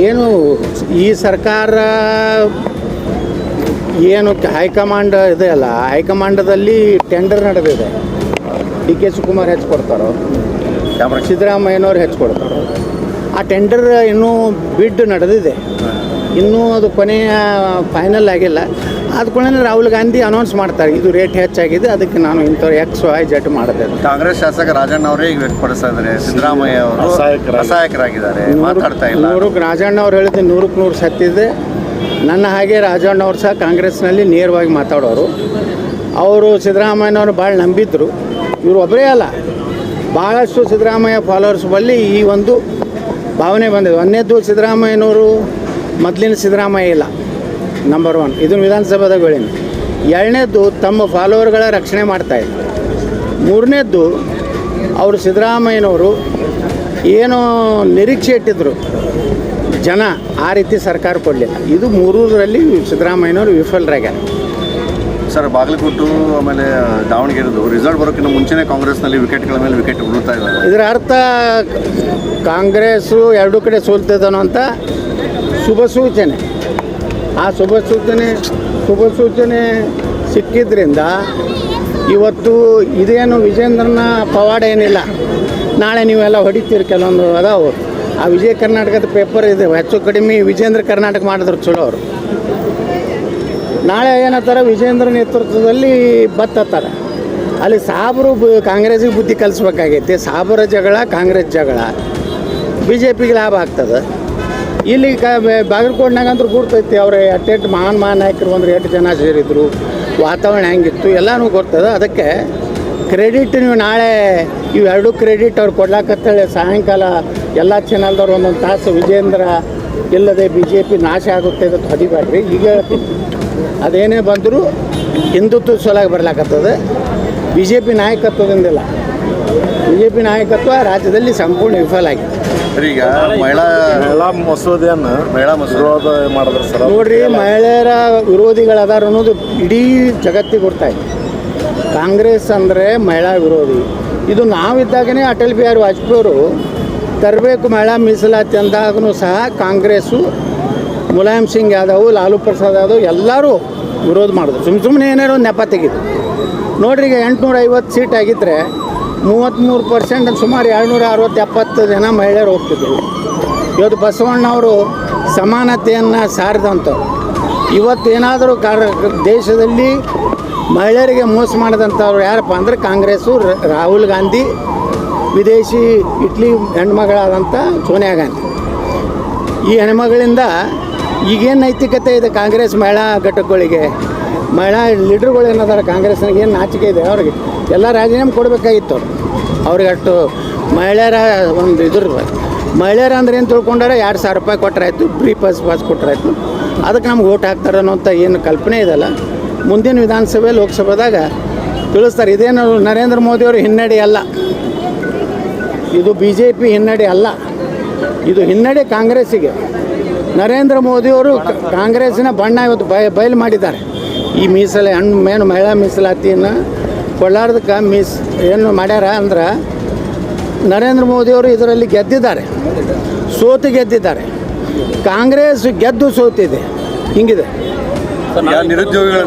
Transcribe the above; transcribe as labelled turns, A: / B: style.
A: ಏನು ಈ ಸರ್ಕಾರ ಏನು ಹೈಕಮಾಂಡ್ ಇದೆಯಲ್ಲ, ಹೈಕಮಾಂಡದಲ್ಲಿ ಟೆಂಡರ್ ನಡೆದಿದೆ. ಡಿ ಕೆ ಶಿವಕುಮಾರ್ ಹೆಚ್ಚು ಕೊಡ್ತಾರೋ, ಸಿದ್ದರಾಮಯ್ಯನವ್ರು ಹೆಚ್ಚು ಕೊಡ್ತಾರೋ. ಆ ಟೆಂಡರ್ ಇನ್ನೂ ಬಿಡ್ ನಡೆದಿದೆ, ಇನ್ನೂ ಅದು ಕೊನೆಯ ಫೈನಲ್ ಆಗಿಲ್ಲ. ಆದ ಕೂಡ ರಾಹುಲ್ ಗಾಂಧಿ ಅನೌನ್ಸ್ ಮಾಡ್ತಾರೆ, ಇದು ರೇಟ್ ಹೆಚ್ಚಾಗಿದೆ, ಅದಕ್ಕೆ ನಾನು ಇಂಥವ್ರು XYZ ಮಾಡಿದೆ.
B: ಕಾಂಗ್ರೆಸ್ ಶಾಸಕ ರಾಜಣ್ಣ ಅವರೇ ಈಗ ವ್ಯಕ್ತಪಡಿಸ್ತಾ ಇದ್ದಾರೆ, ಸಿದ್ದರಾಮಯ್ಯ ಅವರು ಅಸಹಾಯಕರಾಗಿದ್ದಾರೆ, ಮಾತಾಡ್ತಾ ಇಲ್ಲ.
A: ರಾಜಣ್ಣ ಅವ್ರು ಹೇಳಿದ್ದು 100ಕ್ಕೆ 100 ಸತ್ತಿದೆ. ನನ್ನ ಹಾಗೆ ರಾಜಣ್ಣ ಅವ್ರು ಸಹ ಕಾಂಗ್ರೆಸ್ನಲ್ಲಿ ನೇರವಾಗಿ ಮಾತಾಡೋರು. ಅವರು ಸಿದ್ದರಾಮಯ್ಯನವರು ಭಾಳ ನಂಬಿದ್ರು. ಇವರು ಒಬ್ಬರೇ ಅಲ್ಲ, ಭಾಳಷ್ಟು ಸಿದ್ದರಾಮಯ್ಯ ಫಾಲೋವರ್ಸ್ ಬಳಿ ಈ ಒಂದು ಭಾವನೆ ಬಂದಿದೆ. ಒಂದನೇದ್ದು, ಸಿದ್ದರಾಮಯ್ಯನವರು ಮೊದಲಿನ ಸಿದ್ದರಾಮಯ್ಯ ಇಲ್ಲ, ನಂಬರ್ 1. ಇದನ್ನು ವಿಧಾನಸಭಾದಾಗ ಹೇಳಿನಿ. ಎರಡನೇದ್ದು, ತಮ್ಮ ಫಾಲೋವರ್ಗಳ ರಕ್ಷಣೆ ಮಾಡ್ತಾಯಿದ್ರು. ಮೂರನೇದ್ದು, ಅವರು ಸಿದ್ದರಾಮಯ್ಯನವರು ಏನೋ ನಿರೀಕ್ಷೆ ಇಟ್ಟಿದ್ರು ಜನ, ಆ ರೀತಿ ಸರ್ಕಾರ ಕೊಡಲಿಲ್ಲ. ಇದು ಮೂರರಲ್ಲಿ ಸಿದ್ದರಾಮಯ್ಯನವರು ವಿಫಲರಾಗ್ಯಾರ.
B: ಸರ್, ಬಾಗಲಕೋಟು ಆಮೇಲೆ ದಾವಣಗೆರೆದು ರಿಸಲ್ಟ್ ಬರೋಕ್ಕಿಂತ ಮುಂಚೆನೇ ಕಾಂಗ್ರೆಸ್ನಲ್ಲಿ ವಿಕೆಟ್ಗಳ ಮೇಲೆ ವಿಕೆಟ್ ಉರುಳ್ತಾ ಇದ್ದಾರೆ.
A: ಇದರ ಅರ್ಥ ಕಾಂಗ್ರೆಸ್ಸು ಎರಡೂ ಕಡೆ ಸೋಲ್ತಿದ್ದಾನೋ ಅಂತ ಶುಭ ಸೂಚನೆ. ಆ ಶುಭ ಸೂಚನೆ ಸಿಕ್ಕಿದ್ರಿಂದ ಇವತ್ತು ಇದೇನು ವಿಜೇಂದ್ರನ ಪವಾಡ ಏನಿಲ್ಲ. ನಾಳೆ ನೀವೆಲ್ಲ ಹೊಡಿತೀರಿ, ಕೆಲವೊಂದು ಅದಾವು. ಆ ವಿಜಯ ಕರ್ನಾಟಕದ ಪೇಪರ್ ಇದೆ, ಹೆಚ್ಚು ಕಡಿಮೆ ವಿಜೇಂದ್ರ ಕರ್ನಾಟಕ ಮಾಡಿದ್ರು ಚಲೋ ಅವರು. ನಾಳೆ ಏನತ್ತಾರೆ, ವಿಜೇಂದ್ರ ನೇತೃತ್ವದಲ್ಲಿ ಬತ್ತತ್ತಾರೆ. ಅಲ್ಲಿ ಸಾಬರು ಕಾಂಗ್ರೆಸ್ಸಿಗೆ ಬುದ್ಧಿ ಕಲಿಸ್ಬೇಕಾಗೈತಿ. ಸಾಬರ ಜಗಳ, ಕಾಂಗ್ರೆಸ್ ಜಗಳ, BJPಗೆ ಲಾಭ ಆಗ್ತದೆ. ಇಲ್ಲಿ ಬಾಗಲಕೋಟ್ನಾಗಂತೂ ಗುರ್ತೈತಿ, ಅವ್ರ ಅಟ್ಟೆಟ್ಟು ಮಹಾನ್ ನಾಯಕರು ಅಂದ್ರೆ 8 ಜನ ಸೇರಿದ್ರು, ವಾತಾವರಣ ಹೆಂಗಿತ್ತು ಎಲ್ಲನೂ ಗೊತ್ತದ. ಅದಕ್ಕೆ ಕ್ರೆಡಿಟ್ ನೀವು ನಾಳೆ ಇವೆರಡು ಕ್ರೆಡಿಟ್ ಅವ್ರು ಕೊಡ್ಲಾಕತ್ತೇಳಿ ಸಾಯಂಕಾಲ ಎಲ್ಲ ಚಾನಲ್ದವ್ರು ಒಂದೊಂದು ತಾಸು ವಿಜೇಂದ್ರ ಇಲ್ಲದೆ BJP ನಾಶ ಆಗುತ್ತೆ ಅಂತ ಹೊಡಿಬೇಡ್ರಿ. ಈಗ ಹೇಳ್ತೀನಿ, ಅದೇನೇ ಬಂದರೂ ಹಿಂದುತ್ವ ಸೊಲಾಗಿ ಬರ್ಲಾಕತ್ತದ. BJP ನಾಯಕತ್ವದಿಂದಿಲ್ಲ. BJP ನಾಯಕತ್ವ ರಾಜ್ಯದಲ್ಲಿ ಸಂಪೂರ್ಣ ವಿಫಲ ಆಗಿದೆ.
B: ಈಗ ಮಹಿಳಾ ಮಸೂದೆಯನ್ನು ವಿರೋಧ ಮಾಡಿದ್ರು ಸರ್.
A: ನೋಡ್ರಿ, ಮಹಿಳೆಯರ ವಿರೋಧಿಗಳದಾರ ಅನ್ನೋದು ಇಡೀ ಜಗತ್ತಿಗೆ ಗೊತ್ತಾಯ್ತು. ಕಾಂಗ್ರೆಸ್ ಅಂದರೆ ಮಹಿಳಾ ವಿರೋಧಿ. ಇದು ನಾವಿದ್ದಾಗನೇ ಅಟಲ್ ಬಿಹಾರಿ ವಾಜಪೇಯಿ ಅವರು ತರಬೇಕು ಮಹಿಳಾ ಮೀಸಲಾತಿ ಅಂದಾಗೂ ಸಹ ಕಾಂಗ್ರೆಸ್ಸು, ಮುಲಾಯಂ ಸಿಂಗ್ ಯಾದವ್, ಲಾಲು ಪ್ರಸಾದ್ ಯಾದವ್ ಎಲ್ಲರೂ ವಿರೋಧ ಮಾಡಿದ್ರು. ಸುಮ್ಮನೆ ಏನಾರು ನೆಪ ತೆಗಿದ್ರು. ನೋಡ್ರಿ, ಈಗ 850 ಸೀಟ್ ಆಗಿದ್ದರೆ 33% ಸುಮಾರು 260-70 ಜನ ಮಹಿಳೆಯರು ಹೋಗ್ತಿದ್ರು. ಇವತ್ತು ಬಸವಣ್ಣವರು ಸಮಾನತೆಯನ್ನು ಸಾರಿದಂಥವ್ರು. ಇವತ್ತೇನಾದರೂ ದೇಶದಲ್ಲಿ ಮಹಿಳೆಯರಿಗೆ ಮೋಸ ಮಾಡಿದಂಥವ್ರು ಯಾರಪ್ಪ ಅಂದರೆ ಕಾಂಗ್ರೆಸ್ಸು, ರಾಹುಲ್ ಗಾಂಧಿ, ವಿದೇಶಿ ಇಟ್ಲಿ ಹೆಣ್ಮಗಳಾದಂಥ ಸೋನಿಯಾ ಗಾಂಧಿ. ಈ ಹೆಣ್ಮಗಳಿಂದ ಈಗೇನು ನೈತಿಕತೆ ಇದೆ ಕಾಂಗ್ರೆಸ್ ಮಹಿಳಾ ಘಟಕಗಳಿಗೆ? ಮಹಿಳಾ ಲೀಡರ್ಗಳು ಏನಾದಾರ ಕಾಂಗ್ರೆಸ್ನಾಗ ಏನು ನಾಚಿಕೆ ಇದೆ ಅವ್ರಿಗೆ? ಎಲ್ಲ ರಾಜೀನಾಮೆ ಕೊಡಬೇಕಾಗಿತ್ತು ಅವ್ರಿಗೆ. ಅಷ್ಟು ಮಹಿಳೆಯರ ಒಂದು ಮಹಿಳೆಯರ ಅಂದ್ರೆ ಏನು ತಿಳ್ಕೊಂಡಾರೆ, 2,000 ರೂಪಾಯಿ ಕೊಟ್ಟರಾಯ್ತು, ಫ್ರೀ ಪಾಸ್ ಕೊಟ್ಟರಾಯ್ತು, ಅದಕ್ಕೆ ನಮ್ಗೆ ಓಟ್ ಹಾಕ್ತಾರೆ ಅನ್ನೋಂಥ ಏನು ಕಲ್ಪನೆ ಇದೆಲ್ಲ ಮುಂದಿನ ವಿಧಾನಸಭೆ ಲೋಕಸಭೆದಾಗ ತಿಳಿಸ್ತಾರೆ. ಇದೇನು ನರೇಂದ್ರ ಮೋದಿಯವರು ಹಿನ್ನಡೆ ಅಲ್ಲ, ಇದು BJP ಹಿನ್ನಡೆ ಅಲ್ಲ, ಇದು ಹಿನ್ನಡೆ ಕಾಂಗ್ರೆಸ್ಸಿಗೆ. ನರೇಂದ್ರ ಮೋದಿಯವರು ಕಾಂಗ್ರೆಸ್ಸಿನ ಬಣ್ಣ ಇವತ್ತು ಬಯಲು ಮಾಡಿದ್ದಾರೆ. ಈ ಮೇನು ಮಹಿಳಾ ಮೀಸಲಾತಿಯನ್ನು ಕೊಳ್ಳಾರ್ದಕ್ಕೆ ಏನು ಮಾಡ್ಯಾರ ಅಂದ್ರೆ, ನರೇಂದ್ರ ಮೋದಿಯವರು ಇದರಲ್ಲಿ ಗೆದ್ದಿದ್ದಾರೆ, ಗೆದ್ದಿದ್ದಾರೆ. ಕಾಂಗ್ರೆಸ್ ಗೆದ್ದು ಸೋತಿದೆ. ಹಿಂಗಿದೆ
B: ನಿರುದ್ಯೋಗಿಗಳ